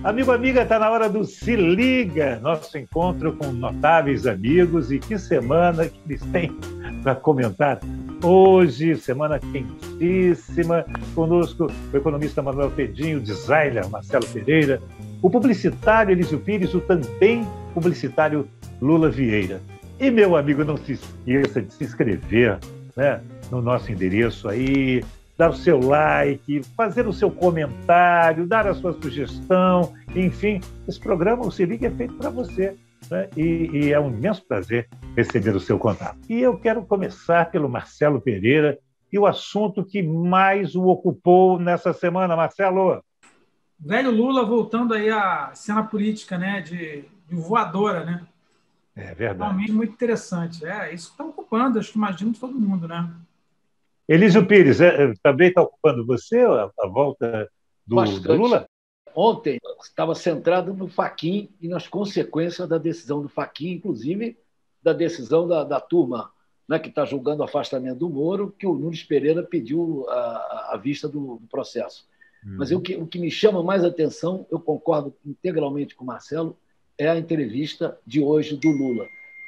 Amigo, amiga, está na hora do Se Liga, nosso encontro com notáveis amigos. E que semana que eles têm para comentar hoje, semana quentíssima. Conosco o economista Manuel Pedinho, o designer Marcelo Pereira, o publicitário Elísio Pires, o também publicitário Lula Vieira. E, meu amigo, não se esqueça de se inscrever, né, no nosso endereço aí, dar o seu like, fazer o seu comentário, dar a sua sugestão, enfim, esse programa, o Se Liga, é feito para você, né? E é um imenso prazer receber o seu contato. E eu quero começar pelo Marcelo Pereira e o assunto que mais o ocupou nessa semana. Marcelo. Velho Lula voltando aí à cena política, né, de voadora, né? É verdade. Realmente muito interessante. Isso que está ocupando, acho que imagino todo mundo, né? Elísio Pires, também está ocupando você a volta do Lula? Ontem estava centrado no Fachin e nas consequências da decisão do Fachin, inclusive da decisão da turma, né, que está julgando o afastamento do Moro, que o Nunes Pereira pediu a vista do processo. Mas o que me chama mais atenção, eu concordo integralmente com o Marcelo, é a entrevista de hoje do Lula.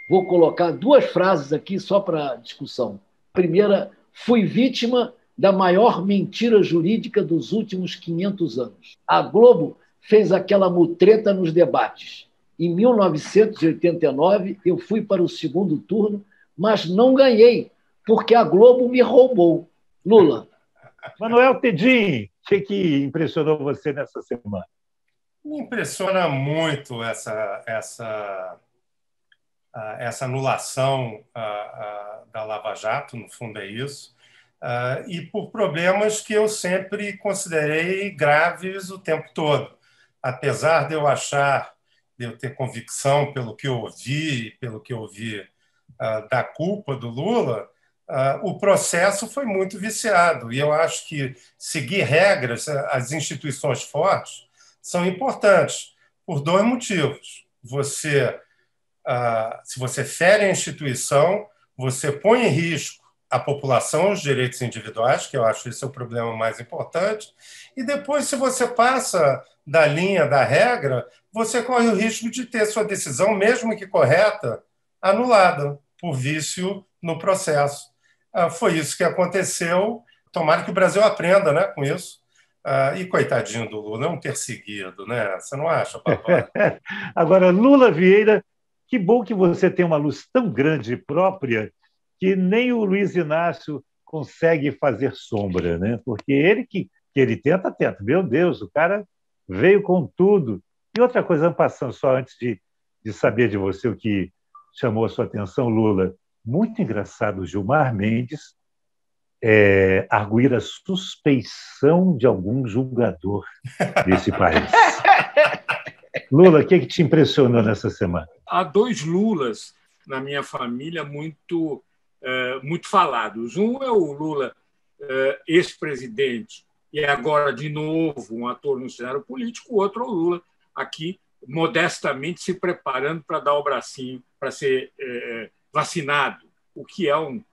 Vou colocar duas frases aqui só para discussão. Primeira: fui vítima da maior mentira jurídica dos últimos 500 anos. A Globo fez aquela mutreta nos debates. Em 1989, eu fui para o segundo turno, mas não ganhei, porque a Globo me roubou. Lula. Manuel Pedinho, o que impressionou você nessa semana? Me impressiona muito essa anulação da Lava Jato, no fundo é isso, e por problemas que eu sempre considerei graves o tempo todo. Apesar de eu ter convicção pelo que eu ouvi da culpa do Lula, o processo foi muito viciado. E eu acho que seguir regras, as instituições fortes, são importantes por dois motivos. Se você fere a instituição, você põe em risco a população, os direitos individuais, que eu acho que esse é o problema mais importante, e depois, se você passa da linha da regra, você corre o risco de ter sua decisão, mesmo que correta, anulada por vício no processo. Foi isso que aconteceu. Tomara que o Brasil aprenda, né, com isso. E coitadinho do Lula, é um perseguido, né? Você não acha, papai? Agora, Lula Vieira, que bom que você tem uma luz tão grande e própria que nem o Luiz Inácio consegue fazer sombra, né? Porque ele que ele tenta. Meu Deus, o cara veio com tudo. E outra coisa, passando só antes de saber de você o que chamou a sua atenção, Lula, muito engraçado, o Gilmar Mendes arguir a suspeição de algum julgador desse país. Lula, o que te impressionou nessa semana? Há dois Lulas na minha família muito falados. Um é o Lula, ex-presidente, e agora, de novo, um ator no cenário político. O outro é o Lula, aqui, modestamente, se preparando para dar o bracinho, para ser vacinado, o que é um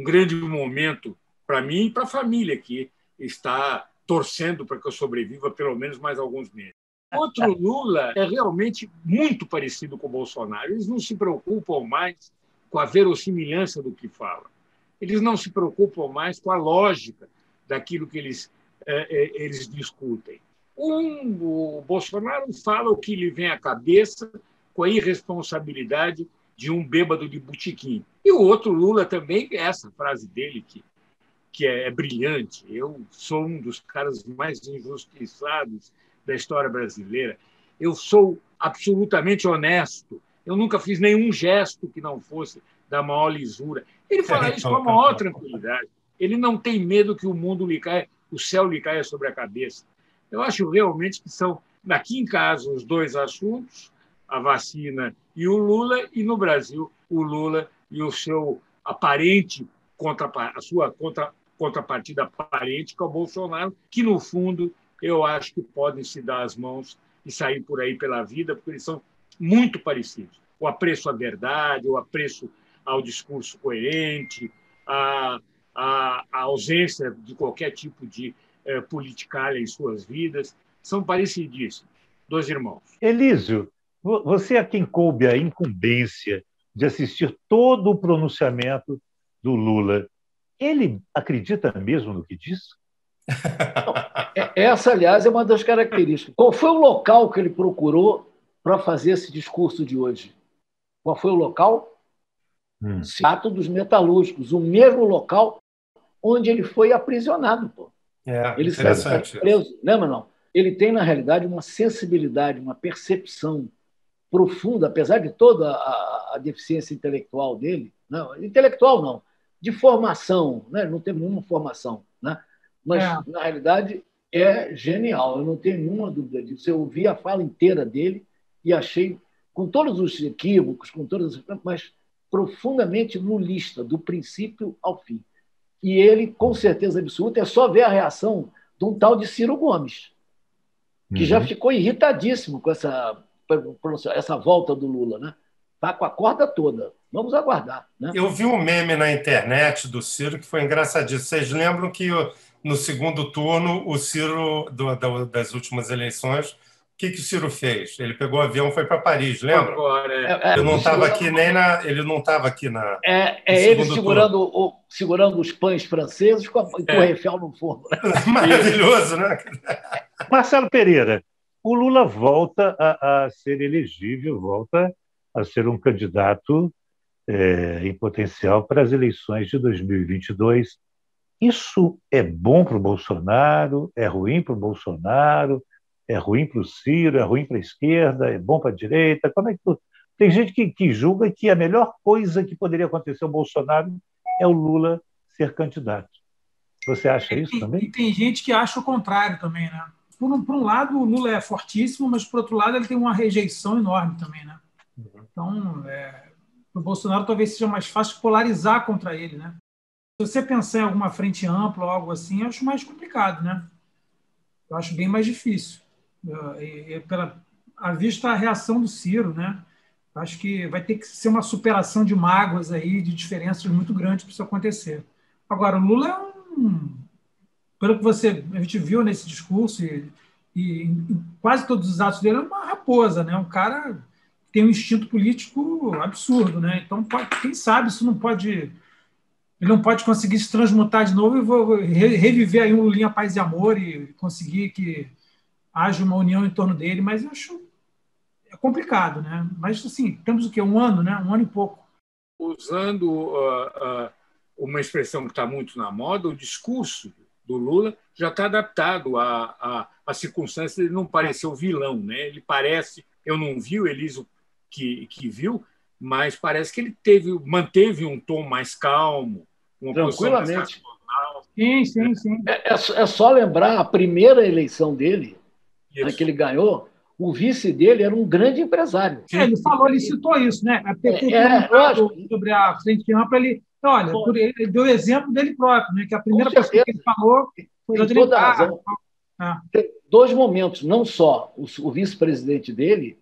grande momento para mim e para a família, que está torcendo para que eu sobreviva pelo menos mais alguns meses. Outro Lula é realmente muito parecido com o Bolsonaro. Eles não se preocupam mais com a verossimilhança do que falam. Eles não se preocupam mais com a lógica daquilo que eles discutem. O Bolsonaro fala o que lhe vem à cabeça com a irresponsabilidade de um bêbado de botequim. E o outro Lula também, essa frase dele que é brilhante: eu sou um dos caras mais injustiçados da história brasileira, eu sou absolutamente honesto, eu nunca fiz nenhum gesto que não fosse da maior lisura. Ele fala isso com a maior tranquilidade. Ele não tem medo que o céu lhe caia sobre a cabeça. Eu acho realmente que são, aqui em casa, os dois assuntos, a vacina e o Lula, e no Brasil, o Lula e o seu aparente a sua contrapartida aparente, que é o Bolsonaro, que, no fundo, eu acho que podem se dar as mãos e sair por aí pela vida, porque eles são muito parecidos. O apreço à verdade, o apreço ao discurso coerente, a ausência de qualquer tipo de politicalha em suas vidas, são parecidíssimos. dos irmãos. Elísio, você a quem coube a incumbência de assistir todo o pronunciamento do Lula, ele acredita mesmo no que diz? Essa, aliás, é uma das características. Qual foi o local que ele procurou para fazer esse discurso de hoje? Qual foi o local? Sindicato dos Metalúrgicos, o mesmo local onde ele foi aprisionado. Pô. Ele saiu preso. Lembra, não? Ele tem, na realidade, uma sensibilidade, uma percepção profunda, apesar de toda a deficiência intelectual dele. Não, intelectual não, de formação, né? Não teve nenhuma formação, né? Mas, na realidade, é genial, eu não tenho nenhuma dúvida disso. Eu ouvi a fala inteira dele e achei, com todos os equívocos, com todas as... mas profundamente lulista, do princípio ao fim. E ele, com certeza absoluta, é só ver a reação de um tal de Ciro Gomes, que já ficou irritadíssimo com essa volta do Lula, né? Está com a corda toda. Vamos aguardar. Né? Eu vi um meme na internet do Ciro que foi engraçadíssimo. Vocês lembram que no segundo turno, o Ciro, das últimas eleições, o que o Ciro fez? Ele pegou o avião e foi para Paris, lembra? Ele não estava aqui ele não estava aqui na. Ele segurando os pães franceses com o refel no forno. Maravilhoso, né? Marcelo Pereira, o Lula volta a ser elegível, volta a ser um candidato em potencial para as eleições de 2022. Isso é bom para o Bolsonaro? É ruim para o Bolsonaro? É ruim para o Ciro? É ruim para a esquerda? É bom para a direita? Como é que Tem gente que julga que a melhor coisa que poderia acontecer ao Bolsonaro é o Lula ser candidato. Você acha isso também? E tem gente que acha o contrário também, né? Por um lado, o Lula é fortíssimo, mas, por outro lado, ele tem uma rejeição enorme também, né? Então, para o Bolsonaro talvez seja mais fácil polarizar contra ele, né? Se você pensar em alguma frente ampla ou algo assim, eu acho mais complicado, né? Eu acho bem mais difícil. À vista a reação do Ciro, né? Eu acho que vai ter que ser uma superação de mágoas aí, de diferenças muito grandes para isso acontecer. Agora, o Lula pelo que a gente viu nesse discurso e em quase todos os atos dele, é uma raposa, né? Um cara que tem um instinto político absurdo, né? Então, quem sabe isso não pode... Ele não pode conseguir se transmutar de novo e reviver aí um Lulinha Paz e Amor e conseguir que haja uma união em torno dele, mas eu acho complicado, né? Mas, assim, temos o quê? Um ano, né? Um ano e pouco. Usando uma expressão que está muito na moda, o discurso do Lula já está adaptado à circunstância de não parecer o vilão, né? Ele parece... Eu não vi o Elísio que viu, mas parece que ele manteve um tom mais calmo, uma posição mais racional. Sim. É só lembrar a primeira eleição dele, né, que ele ganhou, o vice dele era um grande empresário. Ele citou isso, né? Sobre a frente ampla, ele deu exemplo dele próprio, né? Que a primeira pessoa que ele falou foi toda a razão. Tem dois momentos, não só o vice-presidente dele,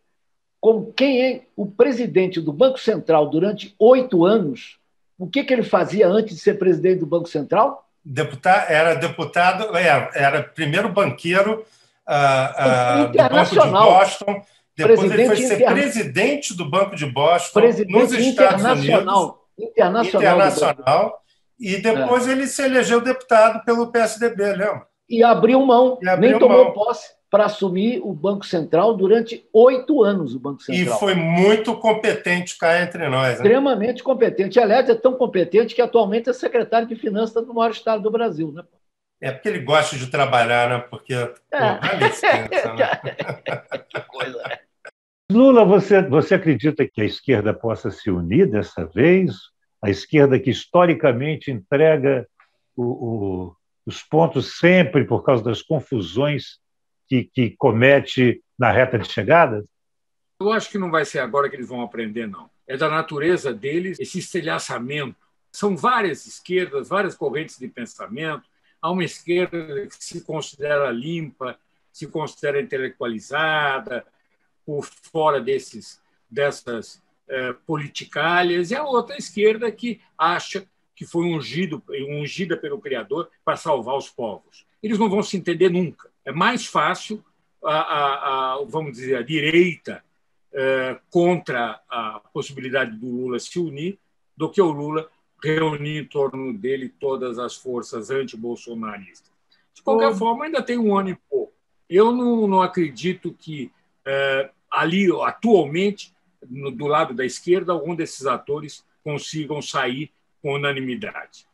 como quem é o presidente do Banco Central durante 8 anos. O que ele fazia antes de ser presidente do Banco Central? Era primeiro banqueiro do Banco de Boston, depois ele foi ser presidente do Banco de Boston nos Estados Unidos, internacional, e depois ele se elegeu deputado pelo PSDB, lembra? E abriu mão, nem tomou posse para assumir o Banco Central durante 8 anos. O Banco Central. E foi muito competente cá entre nós. Né? Extremamente competente. Aliás, é tão competente que atualmente é secretário de Finanças do maior estado do Brasil. Né? É porque ele gosta de trabalhar, né? Porque dá licença, né? Que coisa, né? Lula, você acredita que a esquerda possa se unir dessa vez? A esquerda que historicamente entrega os pontos sempre por causa das confusões que comete na reta de chegada? Eu acho que não vai ser agora que eles vão aprender, não. É da natureza deles esse estilhaçamento. São várias esquerdas, várias correntes de pensamento. Há uma esquerda que se considera limpa, se considera intelectualizada, por fora dessas politicalhas, e a outra esquerda que acha que foi ungida pelo Criador para salvar os povos. Eles não vão se entender nunca. É mais fácil vamos dizer, a direita contra a possibilidade do Lula se unir do que o Lula reunir em torno dele todas as forças anti-bolsonaristas. De qualquer forma, ainda tem um ano e pouco. Eu não acredito que ali, atualmente, do lado da esquerda, algum desses atores consigam sair com unanimidade.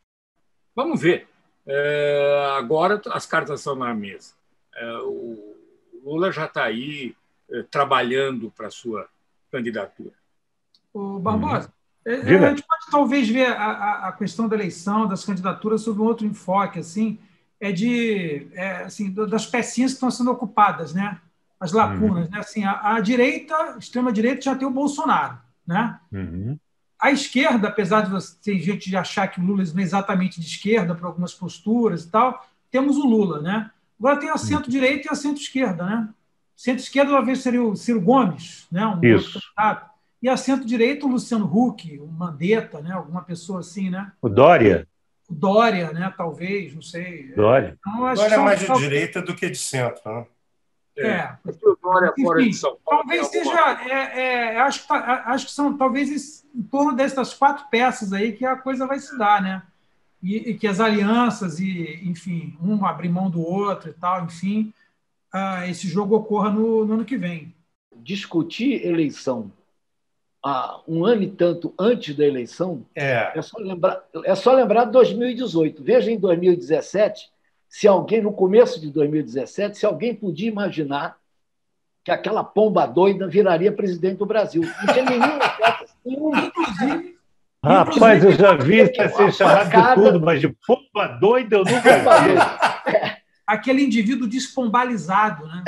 Vamos ver. Agora as cartas estão na mesa. O Lula já está aí trabalhando para a sua candidatura. O Barbosa, a gente pode talvez ver a questão da eleição, das candidaturas, sob um outro enfoque, assim, assim, das pecinhas que estão sendo ocupadas, né? As lacunas. Né? Assim, a direita, a extrema-direita, já tem o Bolsonaro. Né? A esquerda, apesar de ter gente de achar que o Lula não é exatamente de esquerda por algumas posturas e tal, temos o Lula. Né? Agora tem a centro-direita e a centro-esquerda. Né? Centro-esquerda, talvez, seria o Ciro Gomes, né? Um outro candidato. E a centro-direita, o Luciano Huck, o Mandetta, né? Alguma pessoa assim. Né? O Dória. O Dória, né? Talvez, não sei. Dória. Então, acho Dória é mais de direita do que de centro. Né? O Dória fora de São Paulo. Talvez seja. Acho que são talvez em torno dessas 4 peças aí que a coisa vai se dar, né? E que as alianças, enfim, um abrir mão do outro e tal, enfim, esse jogo ocorra no ano que vem. Discutir eleição um ano e tanto antes da eleição é só lembrar de 2018. Veja em 2017, se alguém, no começo de 2017, se alguém podia imaginar que aquela pomba doida viraria presidente do Brasil. Não tinha nenhuma peça, Inclusive. Rapaz, eu já vi ser chamado de tudo, mas de pomba doida eu nunca vi. Aquele indivíduo despombalizado. Né?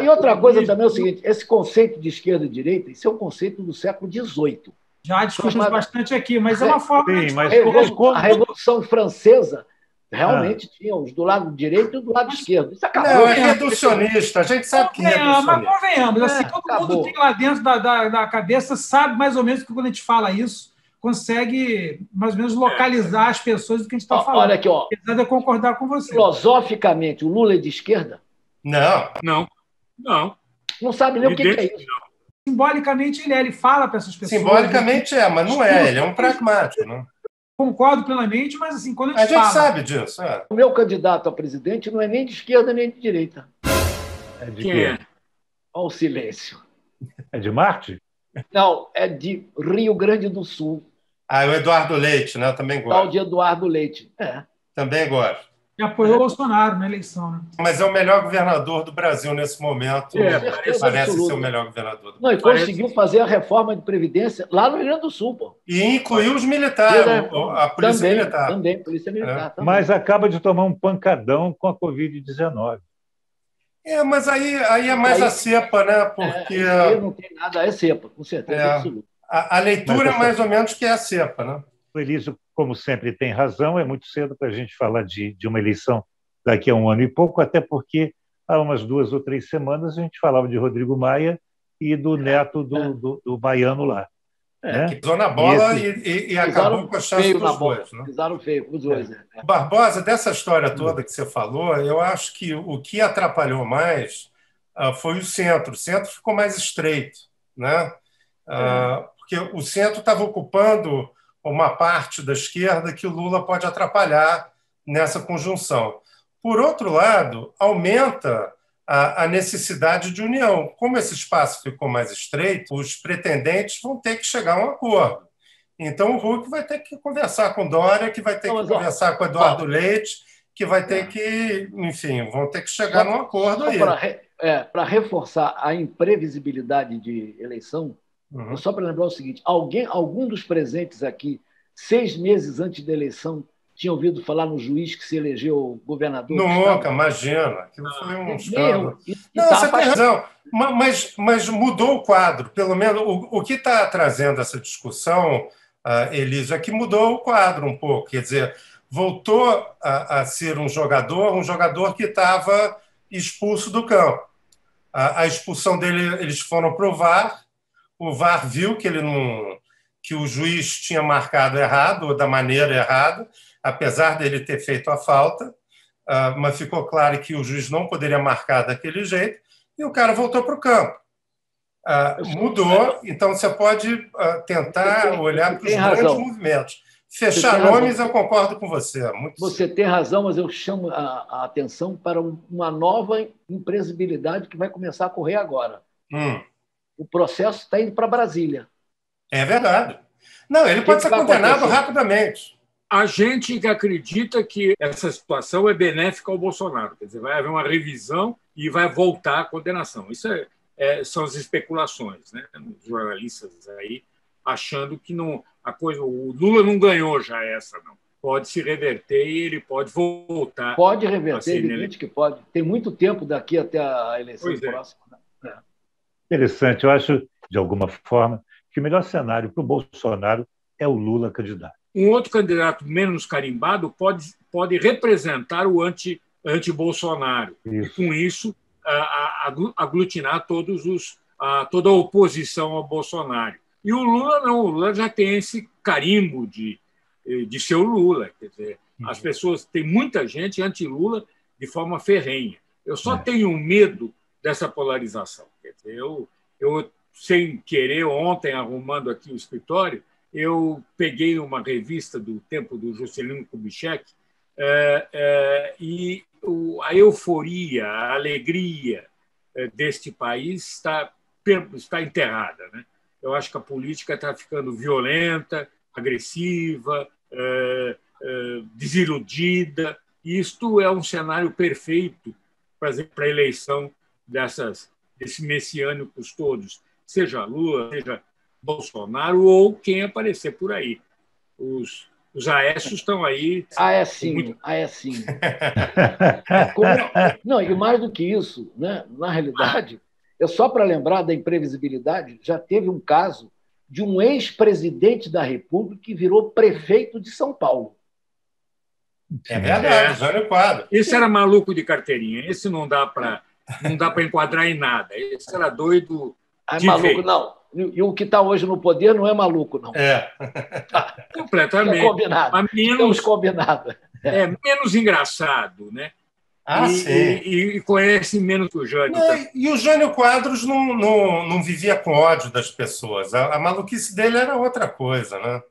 E outra coisa também é o seguinte, esse conceito de esquerda e direita, isso é um conceito do século XVIII. Já discutimos bastante aqui, mas é uma forma... Sim, mas a Revolução Francesa realmente tinha os do lado direito e do lado esquerdo. Isso acabou. Não, é reducionista. A gente sabe que é reducionista. Mas convenhamos, assim, todo mundo tem lá dentro da cabeça, sabe mais ou menos que quando a gente fala isso, consegue mais ou menos localizar as pessoas do que a gente está falando. Olha aqui, ó. Apesar de eu concordar com você. Filosoficamente, o Lula é de esquerda? Não. Não sabe nem o que é isso. Simbolicamente ele fala para essas pessoas. Simbolicamente mas não é. Ele é um pragmático. Não? Concordo plenamente, mas assim, quando a gente sabe disso. O meu candidato a presidente não é nem de esquerda nem de direita. É de quem? Olha o silêncio. É de Marte? Não, é de Rio Grande do Sul. O Eduardo Leite, né? Eu também gosto. Tal de Eduardo Leite. Também gosto. E apoiou o Bolsonaro na eleição. Né? Mas é o melhor governador do Brasil nesse momento. Parece ser o melhor governador. Não, e conseguiu fazer a reforma de Previdência lá no Rio Grande do Sul. Pô. E incluiu os militares, a Polícia Militar. Também, Polícia Militar. Também. Mas acaba de tomar um pancadão com a Covid-19. Mas aí é mais a cepa, né? Porque não tem nada, é cepa, com certeza absoluta. A leitura é mais ou menos que é a cepa, né? O Elísio, como sempre, tem razão. É muito cedo para a gente falar de uma eleição daqui a um ano e pouco, até porque há umas 2 ou 3 semanas a gente falava de Rodrigo Maia e do neto do baiano lá. Que pisou na bola e acabou com a chance dos dois. Né? Pisaram feio com os dois. Barbosa, dessa história toda que você falou, eu acho que o que atrapalhou mais foi o centro. O centro ficou mais estreito, né? Porque o centro estava ocupando uma parte da esquerda que o Lula pode atrapalhar nessa conjunção. Por outro lado, aumenta a necessidade de união. Como esse espaço ficou mais estreito, os pretendentes vão ter que chegar a um acordo. Então, o Huck vai ter que conversar com Dória, que vai ter que conversar com Eduardo Leite, que vai ter que... Enfim, vão ter que chegar num acordo aí. Para reforçar a imprevisibilidade de eleição, só para lembrar o seguinte, algum dos presentes aqui, 6 meses antes da eleição, tinha ouvido falar no juiz que se elegeu governador? Nunca, imagina. Aquilo foi um escândalo. Não, você tem razão. Mas mudou o quadro. Pelo menos o que está trazendo essa discussão, Elísio, é que mudou o quadro um pouco. Quer dizer, voltou a ser um jogador que estava expulso do campo. A expulsão dele, eles foram para o VAR viu que o juiz tinha marcado errado, ou da maneira errada, apesar dele ter feito a falta, mas ficou claro que o juiz não poderia marcar daquele jeito, e o cara voltou para o campo. Mudou, então você pode tentar olhar para os grandes movimentos. Fechar nomes, eu concordo com você. Você tem razão, mas eu chamo a atenção para uma nova imprevisibilidade que vai começar a correr agora. O processo está indo para Brasília. É verdade. Não, ele pode ser condenado rapidamente. A gente que acredita que essa situação é benéfica ao Bolsonaro. Quer dizer, vai haver uma revisão e vai voltar a condenação. Isso são as especulações, né? Os jornalistas aí achando que não, o Lula não ganhou já essa, não. Pode se reverter e ele pode voltar. Pode reverter, evidente que pode. Tem muito tempo daqui até a eleição próxima. Interessante. Eu acho, de alguma forma, que o melhor cenário para o Bolsonaro é o Lula candidato. Um outro candidato menos carimbado pode representar o anti-Bolsonaro. E, com isso, aglutinar toda a oposição ao Bolsonaro. E o Lula não. O Lula já tem esse carimbo de ser o Lula. Quer dizer, as pessoas... Tem muita gente anti-Lula de forma ferrenha. Eu só tenho medo dessa polarização. Quer dizer, eu, sem querer, ontem, arrumando aqui o escritório, eu peguei uma revista do tempo do Juscelino Kubitschek e a euforia, a alegria deste país está enterrada, né? Eu acho que a política está ficando violenta, agressiva, desiludida. Isto é um cenário perfeito para a eleição desses messiânicos todos, seja Lula, seja Bolsonaro ou quem aparecer por aí. Os Aécios estão aí. Aécio. Não, e mais do que isso, né? Na realidade, só para lembrar da imprevisibilidade, já teve um caso de um ex-presidente da República que virou prefeito de São Paulo. É verdade, Jânio Quadros. Esse era maluco de carteirinha. Esse não dá para enquadrar em nada. Esse era doido de maluco, vez. Não. E o que está hoje no poder não é maluco, não. Completamente. É combinado. Menos combinado. Menos engraçado, né? Sim. E conhece menos que o Jânio. E o Jânio Quadros não vivia com ódio das pessoas. A maluquice dele era outra coisa, né?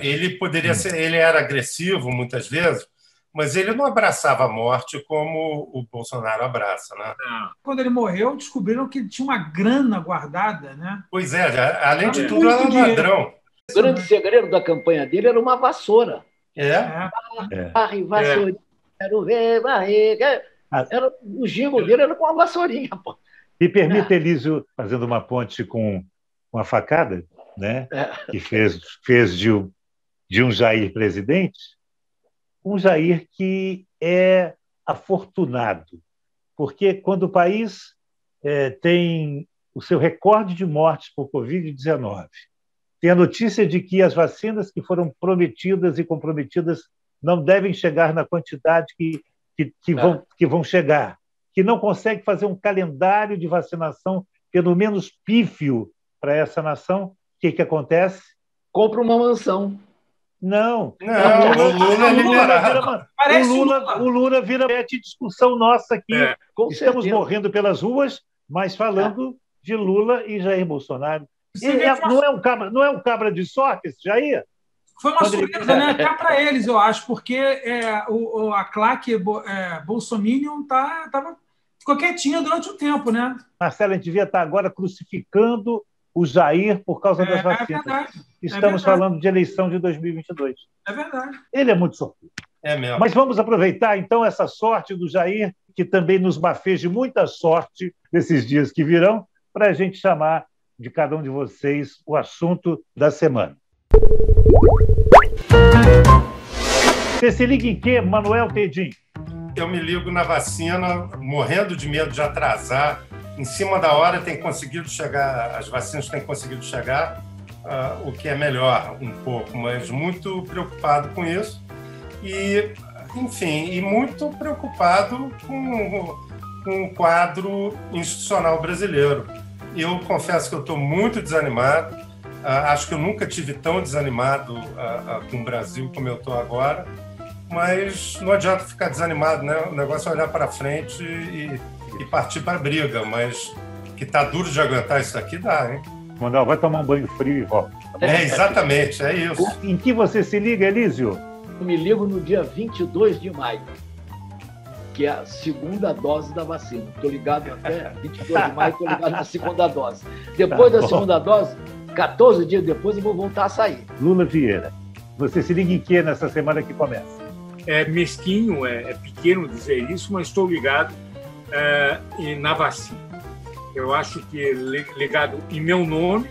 Ele poderia ser, ele era agressivo muitas vezes, mas ele não abraçava a morte como o Bolsonaro abraça, né? Quando ele morreu, descobriram que tinha uma grana guardada, né? Pois é, além de tudo, era um ladrão. O grande segredo da campanha dele era uma vassoura. Vassourinha, quero ver, o jingle dele era com uma vassourinha, pô. Me permite, Elísio, fazendo uma ponte com a facada, né? Que fez de um Jair presidente, um Jair que é afortunado, porque quando o país tem o seu recorde de mortes por Covid-19, tem a notícia de que as vacinas que foram prometidas e comprometidas não devem chegar na quantidade que vão chegar, que não consegue fazer um calendário de vacinação, pelo menos pífio, para essa nação, o que acontece? Compra uma mansão. Não, o Lula vira discussão nossa aqui. Estamos morrendo pelas ruas, mas falando de Lula e Jair Bolsonaro. Não é um cabra de sorte esse Jair? Foi uma surpresa, né? Até para eles, eu acho, porque a claque Bolsominion ficou quietinha durante um tempo, né? Marcelo, a gente devia estar agora crucificando o Jair por causa das vacinas. Estamos falando de eleição de 2022. É verdade. Ele é muito sortudo. É mesmo. Mas vamos aproveitar, então, essa sorte do Jair, que também nos bafeje muita sorte nesses dias que virão, para a gente chamar de cada um de vocês o assunto da semana. Você se liga em quê, Manuel Tedim? Eu me ligo na vacina, morrendo de medo de atrasar. Em cima da hora tem conseguido chegar, as vacinas têm conseguido chegar, o que é melhor um pouco, mas muito preocupado com isso. E, enfim, e muito preocupado com o quadro institucional brasileiro. Eu confesso que eu estou muito desanimado. Acho que eu nunca tive tão desanimado com o Brasil como eu estou agora. mas não adianta ficar desanimado, né? O negócio é olhar para frente e partir para a briga, mas que tá duro de aguentar isso aqui, dá, hein? Manuel, vai tomar um banho frio e volta. Tá, exatamente, é isso. Em que você se liga, Elísio? Eu me ligo no dia 22 de maio, que é a segunda dose da vacina. Estou ligado até 22 de maio, estou ligado na segunda dose. Depois da segunda dose, 14 dias depois, eu vou voltar a sair. Lula Vieira, você se liga em que nessa semana que começa? É mesquinho, é pequeno dizer isso, mas estou ligado na vacina. Eu acho que ligado em meu nome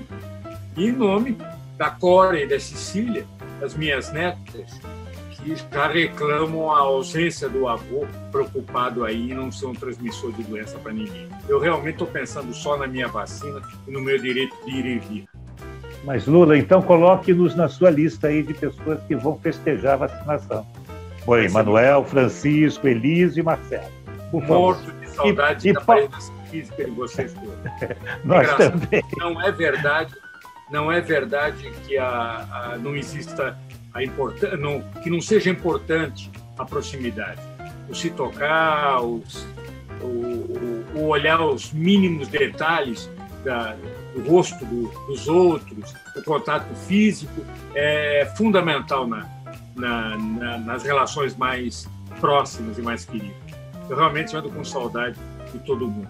e em nome da Cora e da Cecília, das minhas netas, que já reclamam a ausência do avô, preocupado aí, e não são transmissor de doença para ninguém. Eu realmente estou pensando só na minha vacina e no meu direito de ir e vir. Mas, Lula, então coloque-nos na sua lista aí de pessoas que vão festejar a vacinação. Foi Manuel, Francisco, Elísio e Marcelo. Por favor. Morto de saudade da presença física de vocês todos. Nós também. Não é verdade que não exista que não seja importante a proximidade. O se tocar, o olhar os mínimos detalhes do rosto dos outros, o contato físico é fundamental nas relações mais próximas e mais queridas. Eu realmente ando com saudade de todo mundo.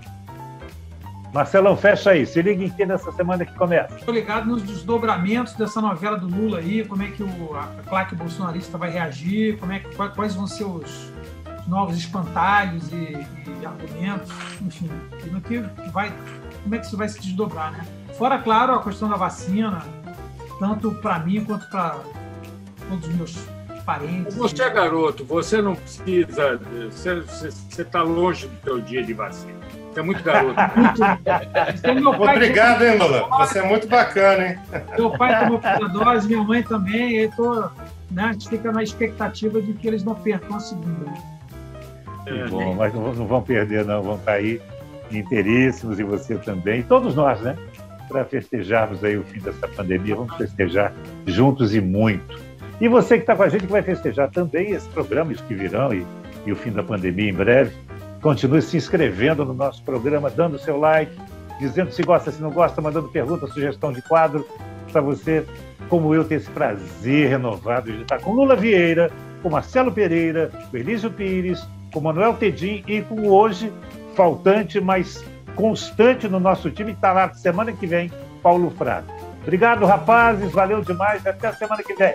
Marcelão, fecha aí. Se liga em que nessa semana que começa. Estou ligado nos desdobramentos dessa novela do Lula aí, como é que a claque bolsonarista vai reagir, quais vão ser os novos espantalhos e argumentos, enfim, como é que isso vai se desdobrar, né? Fora, claro, a questão da vacina, tanto para mim quanto para todos os meus parentes. Você é garoto, você não precisa, você está longe do seu dia de vacina. Você é muito garoto. Obrigado, hein, Lula? Você é muito bacana, hein? Meu pai tomou a dose, minha mãe também, e a gente fica na expectativa de que eles não percam a segunda. Bom, mas não vão perder, não. Vão estar aí inteiríssimos, e você também. Todos nós, né? Para festejarmos aí o fim dessa pandemia. Vamos festejar juntos e muito. E você que está com a gente, que vai festejar também esse programa, os que virão, e o fim da pandemia em breve. Continue se inscrevendo no nosso programa, dando seu like, dizendo se gosta, se não gosta, mandando pergunta, sugestão de quadro, para você, como eu, ter esse prazer renovado de estar com Lula Vieira, com Marcelo Pereira, com Elísio Pires, com Manuel Tedim e com hoje, faltante, mas constante no nosso time, está lá semana que vem, Paulo Fraga. Obrigado, rapazes, valeu demais, até a semana que vem.